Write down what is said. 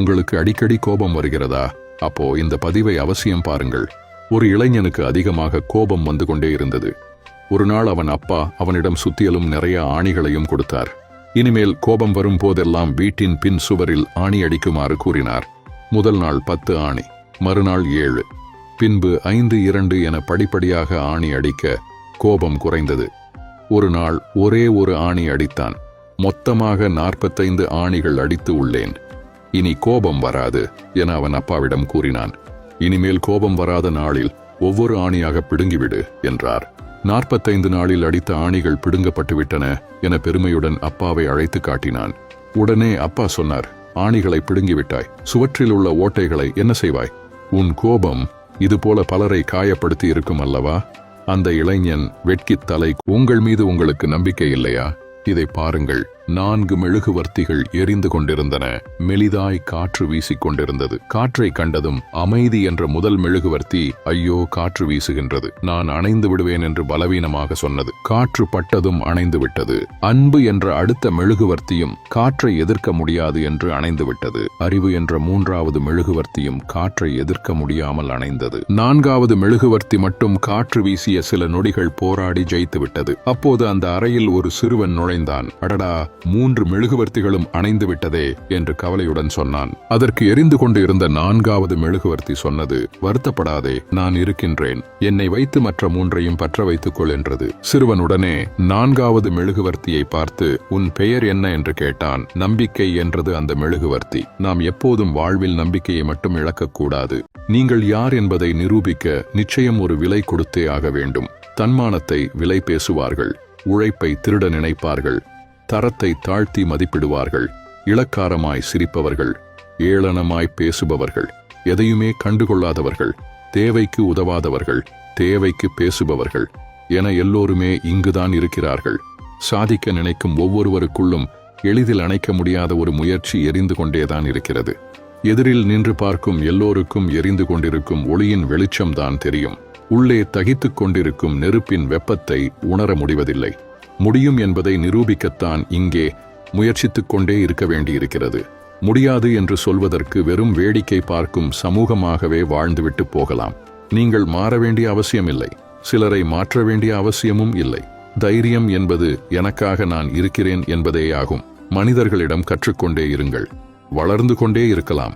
உங்களுக்கு அடிக்கடி கோபம் வருகிறதா? அப்போ இந்த பதிவை அவசியம் பாருங்கள். ஒரு இளைஞனுக்கு அதிகமாக கோபம் வந்து கொண்டே இருந்தது. ஒரு நாள் அவன் அப்பா அவனிடம் சுத்தியலும் நிறைய ஆணிகளையும் கொடுத்தார். இனிமேல் கோபம் வரும் போதெல்லாம் வீட்டின் பின் சுவரில் ஆணி அடிக்குமாறு கூறினார். முதல் நாள் 10 ஆணி, மறுநாள் 7, பின்பு 5, 2 என படிப்படியாக ஆணி அடிக்க கோபம் குறைந்தது. ஒரு நாள் ஒரே ஒரு ஆணி அடித்தான். மொத்தமாக 45 ஆணிகள் அடித்து உள்ளேன். இனி கோபம் வராது என அவன் அப்பாவிடம் கூறினான். இனிமேல் கோபம் வராத நாளில் ஒவ்வொரு ஆணியாக பிடுங்கிவிடு என்றார். 45 நாளில் அடித்த ஆணிகள் பிடுங்கப்பட்டு விட்டன என பெருமையுடன் அப்பாவை அழைத்து காட்டினான். உடனே அப்பா சொன்னார், ஆணிகளை பிடுங்கிவிட்டாய், சுவற்றில் உள்ள ஓட்டைகளை என்ன செய்வாய்? உன் கோபம் இதுபோல பலரை காயப்படுத்தி இருக்கும் அல்லவா? அந்த இளைஞன் வெட்கித் தலை, உங்கள் மீது உங்களுக்கு நம்பிக்கை இல்லையா? இதை பாருங்கள். 4 மெழுகுவர்த்திகள் எரிந்து கொண்டிருந்தன. மெலிதாய் காற்று வீசிக் கொண்டிருந்தது. காற்றை கண்டதும் அமைதி என்ற முதல் மெழுகுவர்த்தி, ஐயோ காற்று வீசுகின்றது, நான் அணைந்து விடுவேன் என்று பலவீனமாக சொன்னது. காற்று பட்டதும் அணைந்து விட்டது. அன்பு என்ற அடுத்த மெழுகுவர்த்தியும் காற்றை எதிர்க்க முடியாது என்று அணைந்து விட்டது. அறிவு என்ற 3வது மெழுகுவர்த்தியும் காற்றை எதிர்க்க முடியாமல் அணைந்தது. 4வது மெழுகுவர்த்தி மட்டும் காற்று வீசிய சில நொடிகள் போராடி ஜெயித்து விட்டது. அப்போது அந்த அறையில் ஒரு சிறுவன் நுழைந்தான். அடடா, 3 மெழுகுவர்த்திகளும் அணைந்து விட்டதே என்று கவலையுடன் சொன்னான். அதற்கு எரிந்து கொண்டு இருந்த 4வது மெழுகுவர்த்தி சொன்னது, வருத்தப்படாதே, நான் இருக்கின்றேன், என்னை வைத்து மற்ற 3ஐயும் பற்ற வைத்துக் கொள் என்றது. சிறுவனுடனே 4வது மெழுகுவர்த்தியை பார்த்து, உன் பெயர் என்ன என்று கேட்டான். நம்பிக்கை என்றது அந்த மெழுகுவர்த்தி. நாம் எப்போதும் வாழ்வில் நம்பிக்கையை மட்டும் இழக்கக்கூடாது. நீங்கள் யார் என்பதை நிரூபிக்க நிச்சயம் ஒரு விலை கொடுத்தே ஆக வேண்டும். தன்மானத்தை விலை பேசுவார்கள், உழைப்பை திருட நினைப்பார்கள், தரத்தை தாழ்த்தி மதிப்பிடுவார்கள், இளக்காரமாய் சிரிப்பவர்கள், ஏளனமாய் பேசுபவர்கள், எதையுமே கண்டுகொள்ளாதவர்கள், தேவைக்கு உதவாதவர்கள், தேவைக்கு பேசுபவர்கள் என எல்லோருமே இங்குதான் இருக்கிறார்கள். சாதிக்க நினைக்கும் ஒவ்வொருவருக்குள்ளும் எளிதில் அணைக்க முடியாத ஒரு முயற்சி எரிந்து கொண்டேதான் இருக்கிறது. எதிரில் நின்று பார்க்கும் எல்லோருக்கும் எரிந்து கொண்டிருக்கும் ஒளியின் வெளிச்சம்தான் தெரியும். உள்ளே தகித்துக் கொண்டிருக்கும் நெருப்பின் வெப்பத்தை உணர முடிவதில்லை. முடியும் என்பதை நிரூபிக்கத்தான் இங்கே முயற்சித்துக் கொண்டே இருக்க வேண்டியிருக்கிறது. முடியாது என்று சொல்வதற்கு வெறும் வேடிக்கை பார்க்கும் சமூகமாகவே வாழ்ந்துவிட்டு போகலாம். நீங்கள் மாற வேண்டிய அவசியமில்லை. சிலரை மாற்ற வேண்டிய அவசியமும் இல்லை. தைரியம் என்பது எனக்காக நான் இருக்கிறேன் என்பதேயாகும். மனிதர்களிடம் கற்றுக்கொண்டே இருங்கள். வளர்ந்து கொண்டே இருக்கலாம்.